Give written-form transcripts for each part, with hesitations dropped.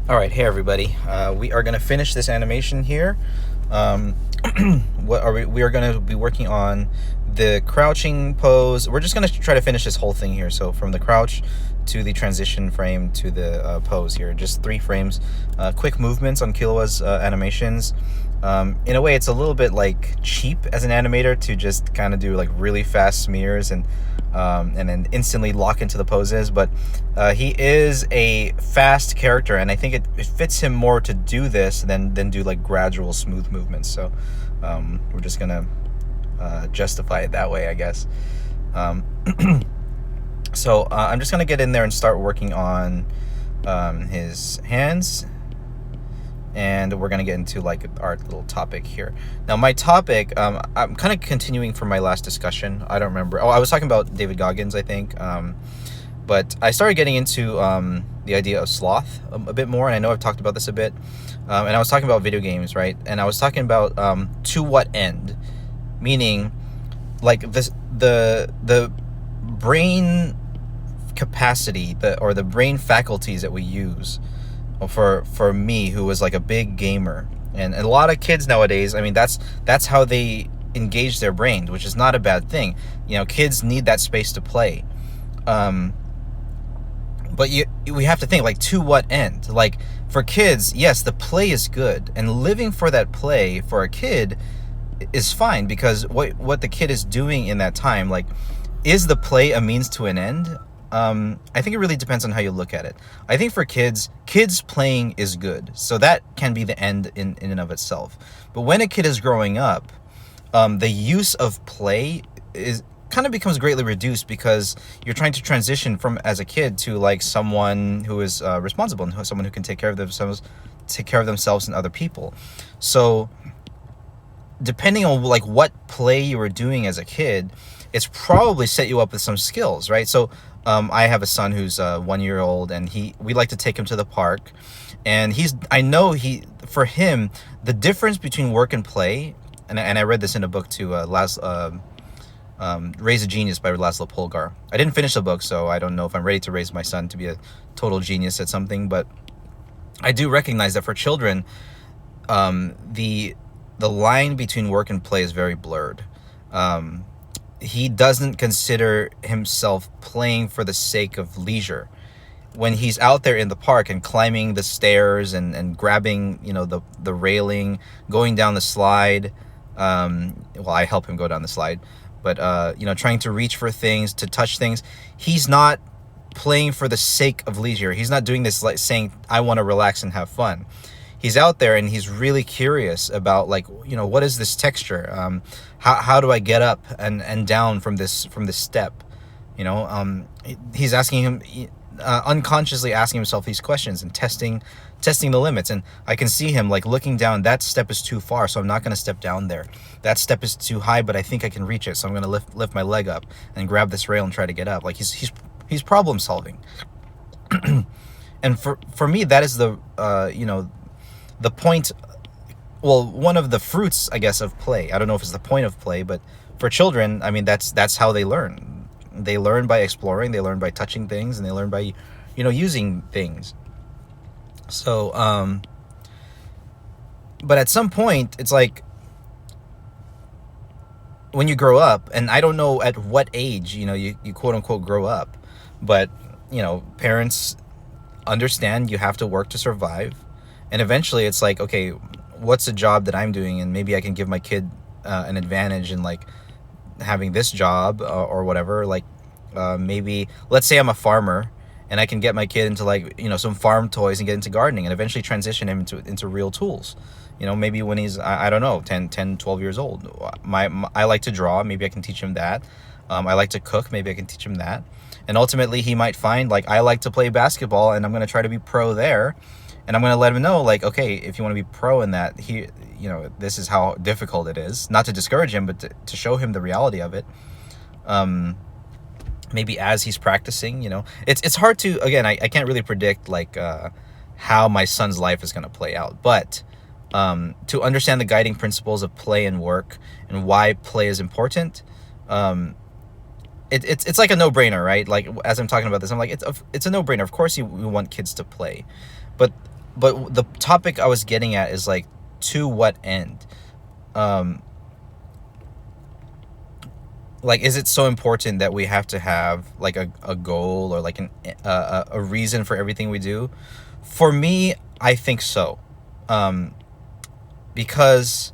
All right, hey everybody. We are going to finish this animation here. Um, what are we? We are going to be working on the crouching pose. We're just going to try to finish this whole thing here. So from the crouch to the transition frame to the pose here, just 3 frames. Quick movements on Killua's animations. In a way, it's a little bit like cheap as an animator to just kind of do like really fast smears and then instantly lock into the poses. But he is a fast character, and I think it fits him more to do this than do like gradual smooth movements. So we're just gonna justify it that way, I guess. Um, so I'm just gonna get in there and start working on his hands, and we're gonna get into like our little topic here. Now, my topic, I'm kind of continuing from my last discussion. I don't remember. Oh, I was talking about David Goggins, I think. But I started getting into the idea of sloth a bit more, and I know I've talked about this a bit. And I was talking about video games, right? And I was talking about to what end, meaning like the brain capacity, or the brain faculties that we use. For me, who was like a big gamer, and a lot of kids nowadays, I mean, that's how they engage their brains, which is not a bad thing. Kids need that space to play. But we have to think, like, to what end? Like, for kids, yes, the play is good, and living for that play for a kid is fine, because what the kid is doing in that time, like, is the play a means to an end? I think it really depends on how you look at it. I think for kids playing is good, so that can be the end in and of itself. But when a kid is growing up, the use of play is kind of becomes greatly reduced, because you're trying to transition from as a kid to like someone who is responsible, and someone who can take care of themselves and other people. So depending on like what play you were doing as a kid, it's probably set you up with some skills, right? So I have a son who's 1 year old, and we like to take him to the park, and for him, the difference between work and play, and I read this in a book too, Raise a Genius by Laszlo Polgar. I didn't finish the book, so I don't know if I'm ready to raise my son to be a total genius at something, but I do recognize that for children, the line between work and play is very blurred. He doesn't consider himself playing for the sake of leisure. When he's out there in the park and climbing the stairs and grabbing, the railing, going down the slide, well, I help him go down the slide, but trying to reach for things, to touch things, he's not playing for the sake of leisure. He's not doing this like saying, I want to relax and have fun. He's out there and he's really curious about, like, what is this texture? How do I get up and down from this step? He's asking him, unconsciously asking himself these questions and testing the limits. And I can see him like looking down. That step is too far, so I'm not going to step down there. That step is too high, but I think I can reach it, so I'm going to lift my leg up and grab this rail and try to get up. Like he's problem solving. And for me, that is the point. Well, one of the fruits, I guess, of play. I don't know if it's the point of play, but for children, I mean, that's how they learn. They learn by exploring, they learn by touching things, and they learn by using things. So but at some point, it's like when you grow up, and I don't know at what age you quote unquote grow up, but parents understand you have to work to survive. And eventually it's like, okay, what's a job that I'm doing, and maybe I can give my kid an advantage in like having this job, or whatever. Like maybe, let's say I'm a farmer, and I can get my kid into like some farm toys and get into gardening, and eventually transition him into real tools. Maybe when he's, I don't know, 10, 12 years old. I like to draw, maybe I can teach him that. I like to cook, maybe I can teach him that. And ultimately he might find, like, I like to play basketball, and I'm going to try to be pro there. And I'm going to let him know, like, okay, if you want to be pro in that, this is how difficult it is. Not to discourage him, but to show him the reality of it. Maybe as he's practicing, it's hard to, again, I can't really predict, like, how my son's life is going to play out. But to understand the guiding principles of play and work, and why play is important, it's like a no-brainer, right? Like, as I'm talking about this, I'm like, it's a no-brainer. Of course we want kids to play. But but the topic I was getting at is like, to what end? Like, is it so important that we have to have like a goal or like a reason for everything we do? For me, I think so. Because,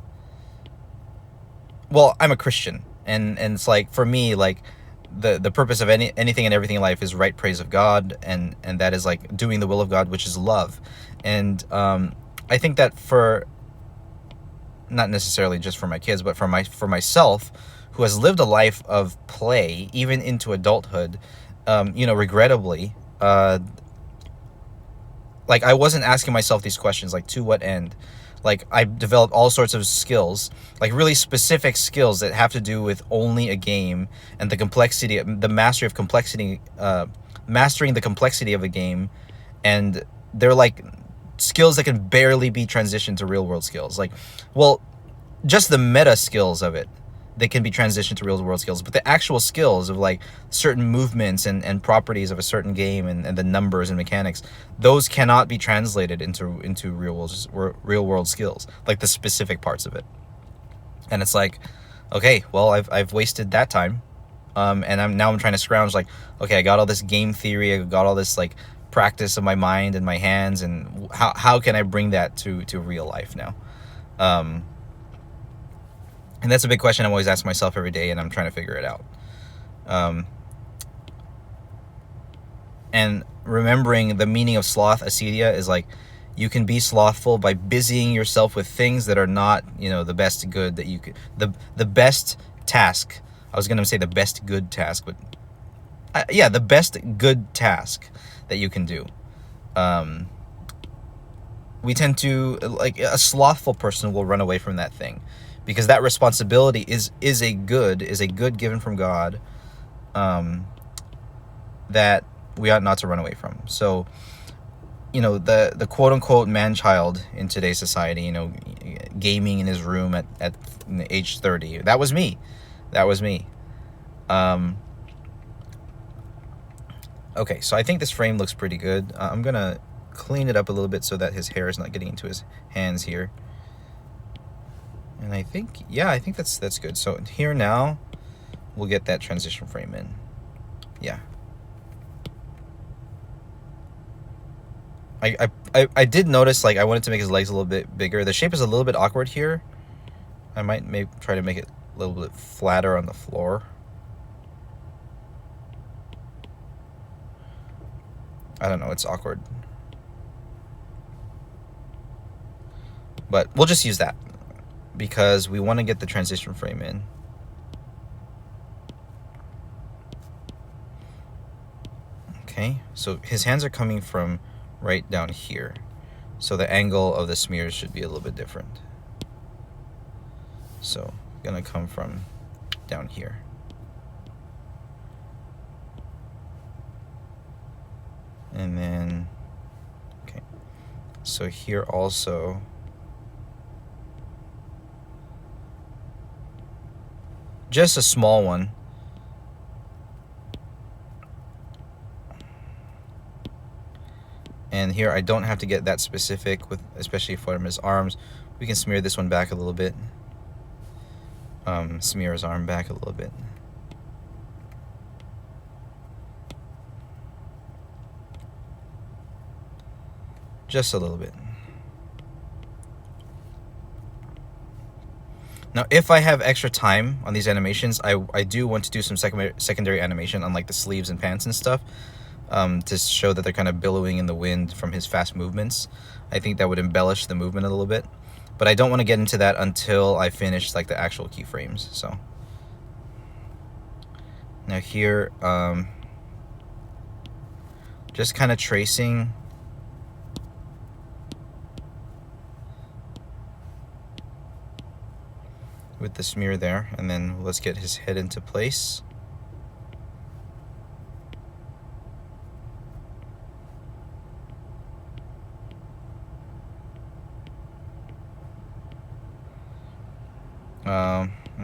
well, I'm a Christian, and it's like, for me, like, the purpose of anything and everything in life is right praise of God, and that is like doing the will of God, which is love. And I think that for, not necessarily just for my kids, but for myself, who has lived a life of play even into adulthood, regrettably, like, I wasn't asking myself these questions, like, to what end? Like, I developed all sorts of skills, like really specific skills that have to do with only a game and the mastery of complexity, mastering the complexity of a game. And they're like skills that can barely be transitioned to real world skills. Like, well, just the meta skills of it, they can be transitioned to real world skills, but the actual skills of like certain movements and properties of a certain game, and the numbers and mechanics, those cannot be translated into real world skills, like the specific parts of it. And it's like, okay, well, I've wasted that time, and I'm trying to scrounge, like, okay, I got all this game theory, I got all this like practice of my mind and my hands, and how can I bring that to real life now? And that's a big question I'm always asking myself every day, and I'm trying to figure it out. And remembering the meaning of sloth, acedia, is like, you can be slothful by busying yourself with things that are not, the best good that you could, the best task. I was going to say the best good task, but yeah, the best good task that you can do. We tend to, like, a slothful person will run away from that thing, because that responsibility is a good given from God, that we ought not to run away from. So, the quote unquote man child in today's society, gaming in his room at age 30. That was me. Okay, so I think this frame looks pretty good. I'm gonna clean it up a little bit so that his hair is not getting into his hands here. And I think that's good. So here now, we'll get that transition frame in. Yeah. I did notice, like, I wanted to make his legs a little bit bigger. The shape is a little bit awkward here. I might maybe try to make it a little bit flatter on the floor. I don't know, it's awkward. But we'll just use that, because we want to get the transition frame in. Okay, so his hands are coming from right down here, so the angle of the smears should be a little bit different. So gonna come from down here. And then, okay, so here also, just a small one. And here I don't have to get that specific, with especially for his arms. We can smear this one back a little bit. Smear his arm back a little bit. Just a little bit. Now, if I have extra time on these animations, I do want to do some secondary animation on like the sleeves and pants and stuff, to show that they're kind of billowing in the wind from his fast movements. I think that would embellish the movement a little bit, but I don't want to get into that until I finish like the actual keyframes. So now here, just kind of tracing with the smear there, and then let's get his head into place.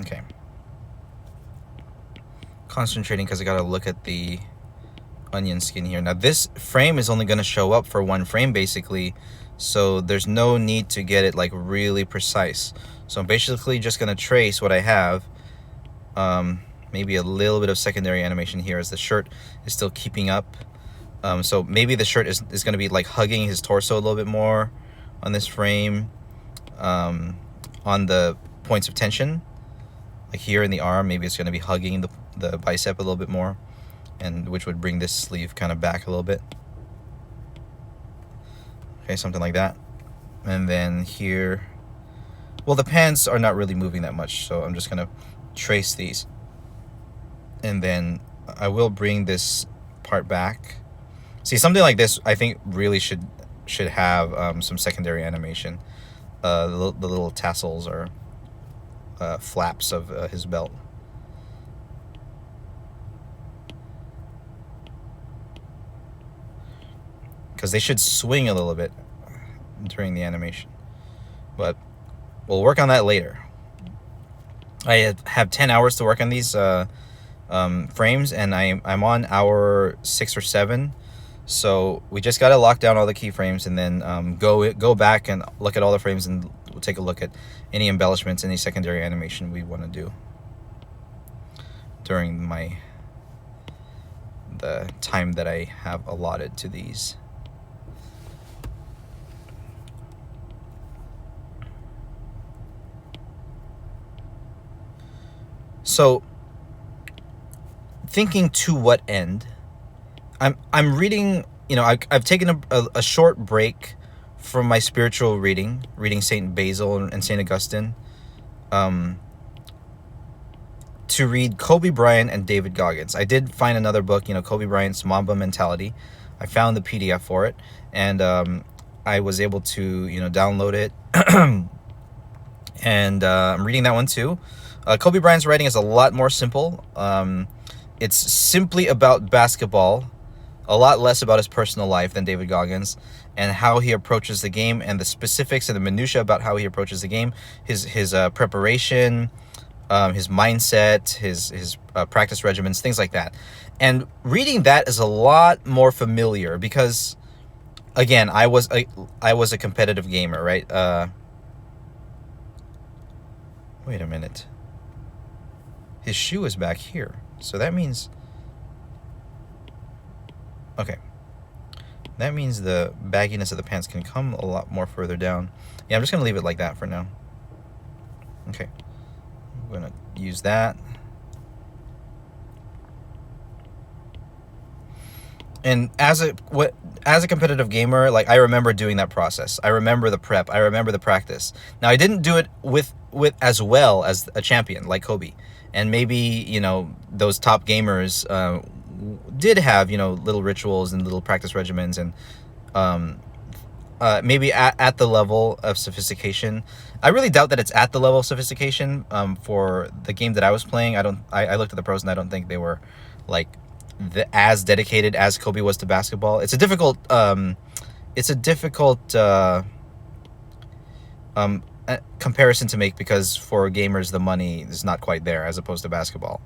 Okay. Concentrating, because I gotta look at the onion skin here. Now this frame is only going to show up for one frame basically, so there's no need to get it like really precise. So I'm basically just going to trace what I have. Maybe a little bit of secondary animation here as the shirt is still keeping up. So maybe the shirt is going to be like hugging his torso a little bit more on this frame, on the points of tension, like here in the arm. Maybe it's going to be hugging the bicep a little bit more, and which would bring this sleeve kind of back a little bit. Okay, something like that. And then here, well, the pants are not really moving that much, so I'm just going to trace these. And then I will bring this part back. See, something like this I think really should have some secondary animation. The little tassels or flaps of his belt. Because they should swing a little bit during the animation. But we'll work on that later. I have 10 hours to work on these frames, and I'm on hour 6 or 7. So we just got to lock down all the keyframes, and then go back and look at all the frames, and we'll take a look at any embellishments, any secondary animation we want to do during the time that I have allotted to these. So, thinking to what end? I'm reading. You know, I've taken a short break from my spiritual reading Saint Basil and Saint Augustine, to read Kobe Bryant and David Goggins. I did find another book, you know, Kobe Bryant's Mamba Mentality. I found the PDF for it, and I was able to, you know, download it, and I'm reading that one too. Kobe Bryant's writing is a lot more simple. It's simply about basketball, a lot less about his personal life than David Goggins, and how he approaches the game, and the specifics and the minutia about how he approaches the game, his preparation, his mindset, his practice regimens, things like that. And reading that is a lot more familiar because, again, I was a competitive gamer, right? Wait a minute. His shoe is back here, so that means, okay, that means the bagginess of the pants can come a lot more further down. Yeah, I'm just gonna leave it like that for now. Okay, I'm gonna use that. And as a competitive gamer, like, I remember doing that process. I remember the prep. I remember the practice. Now, I didn't do it with as well as a champion like Kobe. And maybe, you know, those top gamers did have, you know, little rituals and little practice regimens, and maybe at the level of sophistication. I really doubt that it's at the level of sophistication for the game that I was playing. I looked at the pros, and I don't think they were like as dedicated as Kobe was to basketball. It's a difficult comparison to make, because for gamers the money is not quite there as opposed to basketball.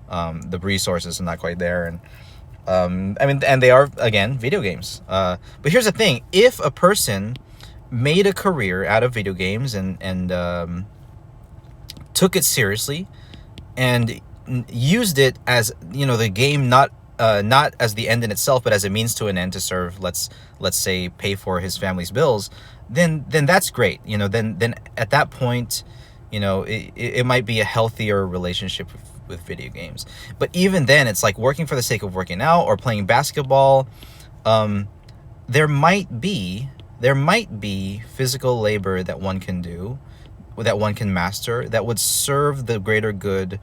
The resources are not quite there, and I mean, and they are, again, video games. But here's the thing: if a person made a career out of video games and took it seriously and used it as, you know, the game not as the end in itself, but as a means to an end to serve, let's say, pay for his family's bills, then that's great. You know, then at that point, you know, it might be a healthier relationship with video games. But even then, it's like working for the sake of working out or playing basketball. There might be physical labor that one can do, that one can master, that would serve the greater good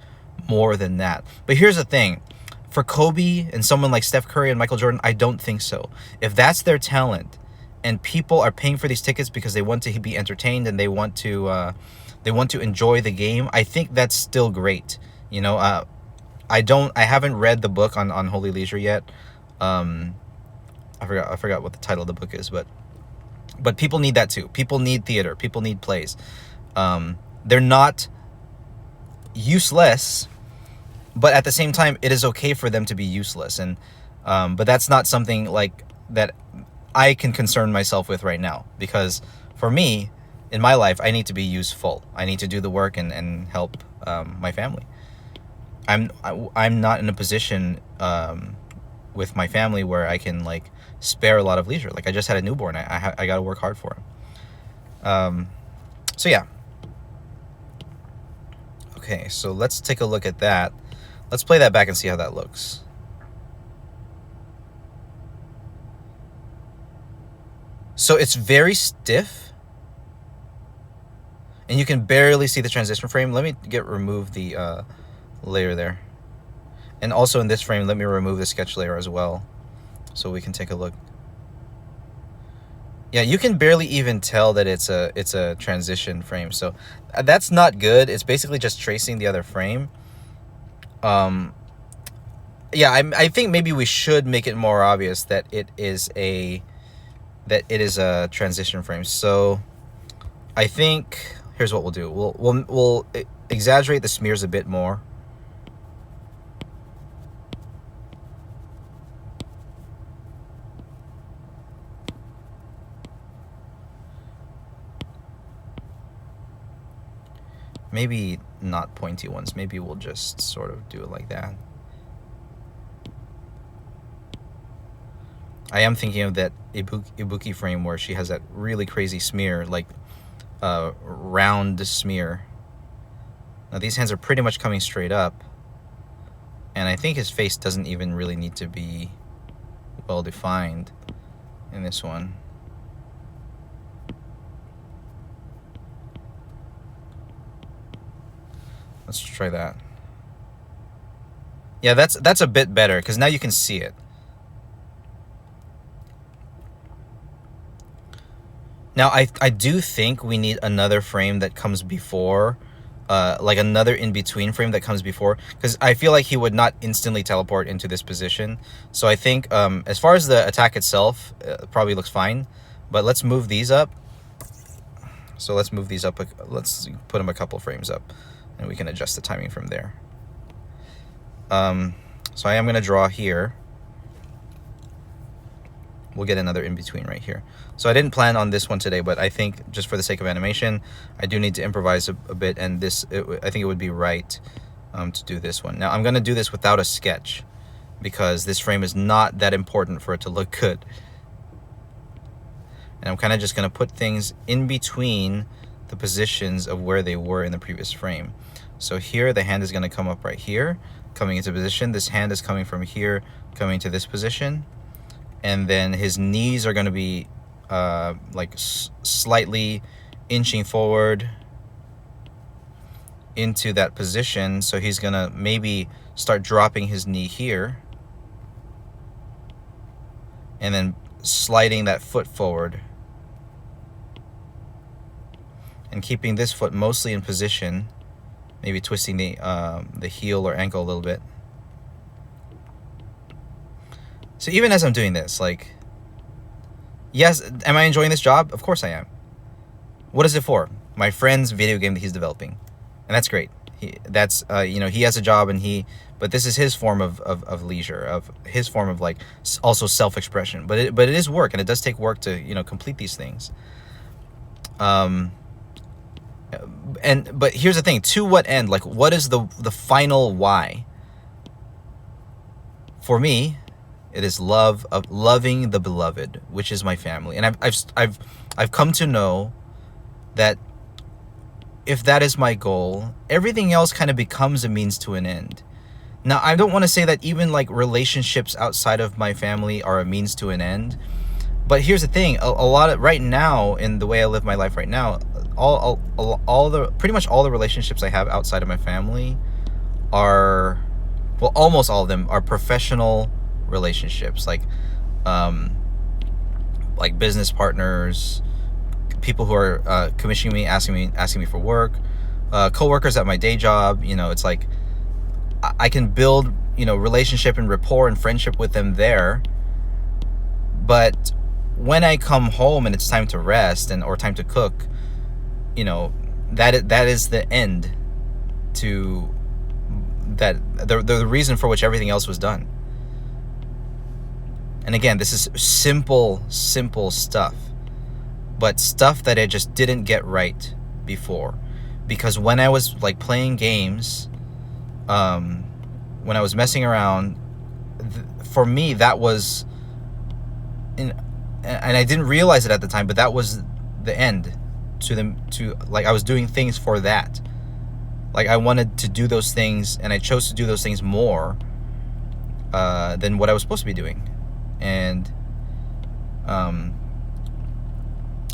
more than that. But here's the thing: for Kobe and someone like Steph Curry and Michael Jordan, I don't think so. If that's their talent, and people are paying for these tickets because they want to be entertained and they want to enjoy the game, I think that's still great. You know, I haven't read the book on Holy Leisure yet. I forgot what the title of the book is, but people need that too. People need theater. People need plays. They're not useless, but at the same time, it is okay for them to be useless. And But that's not something like that I can concern myself with right now, because for me, in my life, I need to be useful. I need to do the work and help my family. I'm not in a position with my family where I can like spare a lot of leisure. Like I just had a newborn. I got to work hard for him. So yeah. Okay, so let's take a look at that. Let's play that back and see how that looks. So it's very stiff, and you can barely see the transition frame. Let me remove the layer there. And also in this frame, let me remove the sketch layer as well, so we can take a look. Yeah, you can barely even tell that it's a transition frame. So that's not good. It's basically just tracing the other frame. Yeah, I think maybe we should make it more obvious that it is a transition frame. So I think here's what we'll do. We'll exaggerate the smears a bit more. Maybe not pointy ones. Maybe we'll just sort of do it like that. I am thinking of that Ibuki frame where she has that really crazy smear, like round smear. Now these hands are pretty much coming straight up, and I think his face doesn't even really need to be well defined in this one. Let's try that. Yeah, that's a bit better, because now you can see it. Now I do think we need another frame that comes before, like another in-between frame that comes before, because I feel like he would not instantly teleport into this position. So I think as far as the attack itself, probably looks fine, but let's move these up. So let's move these up, let's put them a couple frames up, and we can adjust the timing from there. So I am going to draw here. We'll get another in between right here. So I didn't plan on this one today, but I think just for the sake of animation, I do need to improvise a bit, and I think it would be right to do this one. Now I'm going to do this without a sketch, because this frame is not that important for it to look good. And I'm kind of just going to put things in between the positions of where they were in the previous frame. So here the hand is going to come up right here, coming into position. This hand is coming from here, coming to this position. And then his knees are going to be like slightly inching forward into that position. So he's going to maybe start dropping his knee here, and then sliding that foot forward, and keeping this foot mostly in position, maybe twisting the heel or ankle a little bit. So even as I'm doing this, like, yes, am I enjoying this job? Of course I am. What is it for? My friend's video game that he's developing, and that's great. He has a job, but this is his form of leisure, of his form of like also self-expression. But it is work, and it does take work to complete these things. But here's the thing: to what end? Like, what is the final why? For me, it is loving the beloved, which is my family, and I've come to know that if that is my goal, everything else kind of becomes a means to an end. Now, I don't want to say that even like relationships outside of my family are a means to an end, but here's the thing: a lot of right now, in the way I live my life right now, pretty much all the relationships I have outside of my family are, well, almost all of them are professional relationships, like business partners, people who are commissioning me, asking me for work, co-workers at my day job. It's like I can build relationship and rapport and friendship with them there, but when I come home and it's time to rest or time to cook, that is the end to that, the reason for which everything else was done. And again, this is simple stuff, but stuff that I just didn't get right before. Because when I was like playing games, when I was messing around, for me that was, and I didn't realize it at the time, but that was the end to like I was doing things for that. Like I wanted to do those things, and I chose to do those things more than what I was supposed to be doing. And I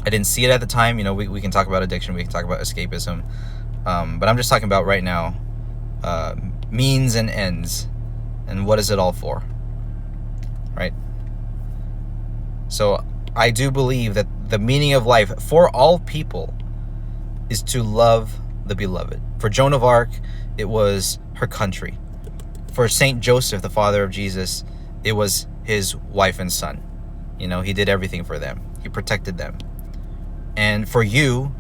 didn't see it at the time. We can talk about addiction, we can talk about escapism, but I'm just talking about right now, means and ends, and what is it all for, right? So I do believe that the meaning of life for all people is to love the beloved. For Joan of Arc, it was her country. For Saint Joseph, the father of Jesus, it was his wife and son. He did everything for them. He protected them. And for you,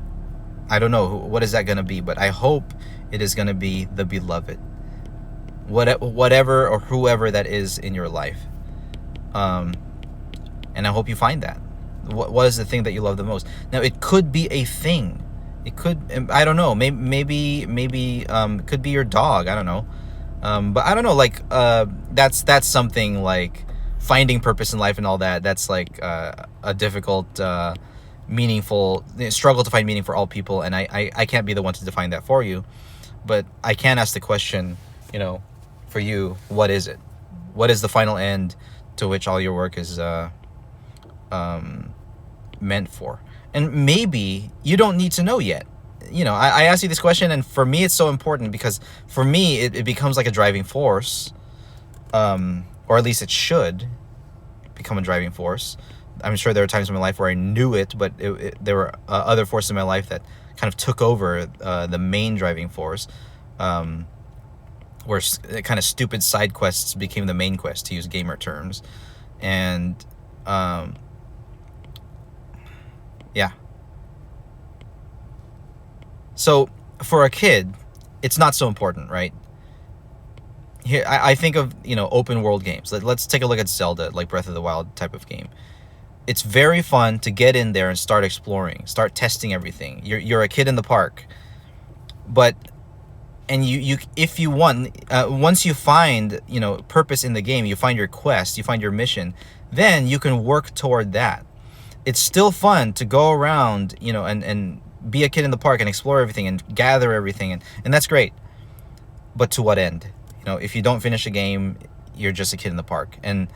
I don't know, what is that going to be? But I hope it is going to be the beloved. Whatever or whoever that is in your life. And I hope you find that. What is the thing that you love the most? Now, it could be a thing. It could, I don't know, maybe it could be your dog. I don't know. But I don't know, like, that's something like finding purpose in life and all that. That's like a difficult, meaningful struggle to find meaning for all people. And I can't be the one to define that for you. But I can ask the question, for you, what is it? What is the final end to which all your work is meant for? And maybe you don't need to know yet. I asked you this question, and for me it's so important because for me it becomes like a driving force, or at least it should become a driving force. I'm sure there are times in my life where I knew it, but there were other forces in my life that kind of took over the main driving force, where kind of stupid side quests became the main quest, to use gamer terms. And yeah. So for a kid, it's not so important, right? Here, I think of, open world games. Let's take a look at Zelda, like Breath of the Wild type of game. It's very fun to get in there and start exploring, start testing everything. You're a kid in the park, and you if you want, once you find purpose in the game, you find your quest, you find your mission, then you can work toward that. It's still fun to go around, and be a kid in the park and explore everything and gather everything, and that's great. But to what end? If you don't finish a game, you're just a kid in the park. And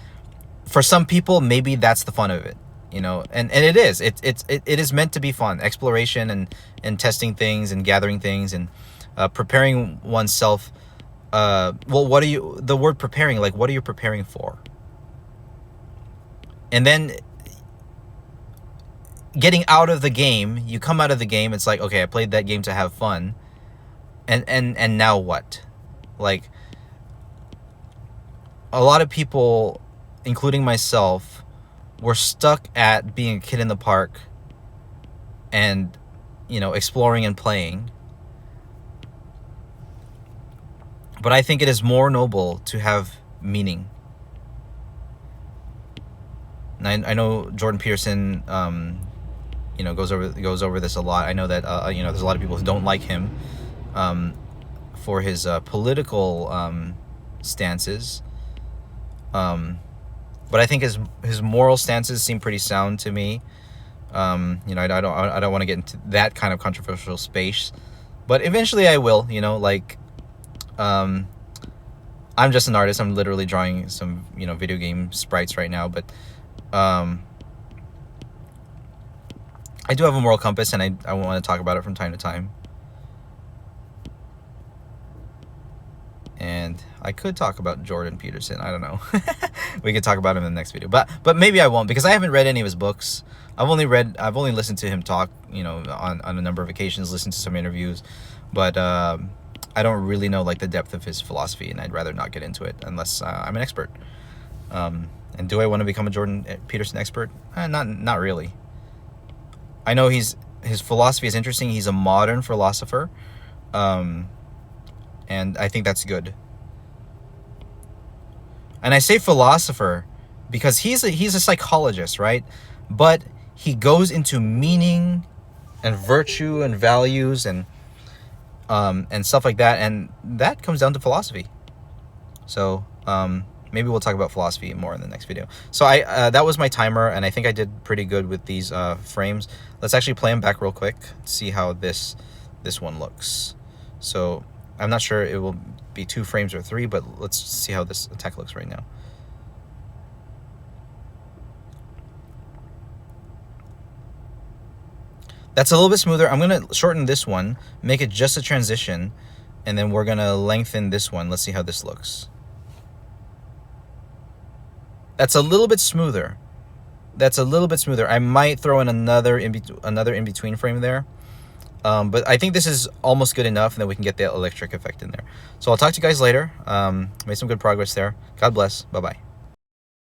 for some people, maybe that's the fun of it, and it is. It is meant to be fun, exploration and testing things and gathering things and preparing oneself. The word preparing, like, what are you preparing for? And then getting out of the game, you come out of the game, it's like, okay, I played that game to have fun, and now what? Like, a lot of people, including myself, were stuck at being a kid in the park and exploring and playing. But I think it is more noble to have meaning. And I know Jordan Peterson goes over this a lot. I know that there's a lot of people who don't like him for his political stances, but I think his moral stances seem pretty sound to me. I don't want to get into that kind of controversial space, but eventually I will. I'm just an artist. I'm literally drawing some video game sprites right now, but I do have a moral compass, and I want to talk about it from time to time. And I could talk about Jordan Peterson. I don't know. We could talk about him in the next video, but maybe I won't, because I haven't read any of his books. I've only listened to him talk, on a number of occasions, listened to some interviews, but I don't really know like the depth of his philosophy, and I'd rather not get into it unless I'm an expert. And do I want to become a Jordan Peterson expert? Not really. I know his philosophy is interesting. He's a modern philosopher. And I think that's good. And I say philosopher because he's a psychologist, right? But he goes into meaning and virtue and values and stuff like that, and that comes down to philosophy. So maybe we'll talk about philosophy more in the next video. So that was my timer, and I think I did pretty good with these frames. Let's actually play them back real quick, see how this one looks. So I'm not sure it will be 2 frames or 3, but let's see how this attack looks right now. That's a little bit smoother. I'm going to shorten this one, make it just a transition, and then we're going to lengthen this one. Let's see how this looks. That's a little bit smoother. That's a little bit smoother. I might throw in another in-between frame there. But I think this is almost good enough, and then we can get the electric effect in there. So I'll talk to you guys later. Made some good progress there. God bless. Bye-bye.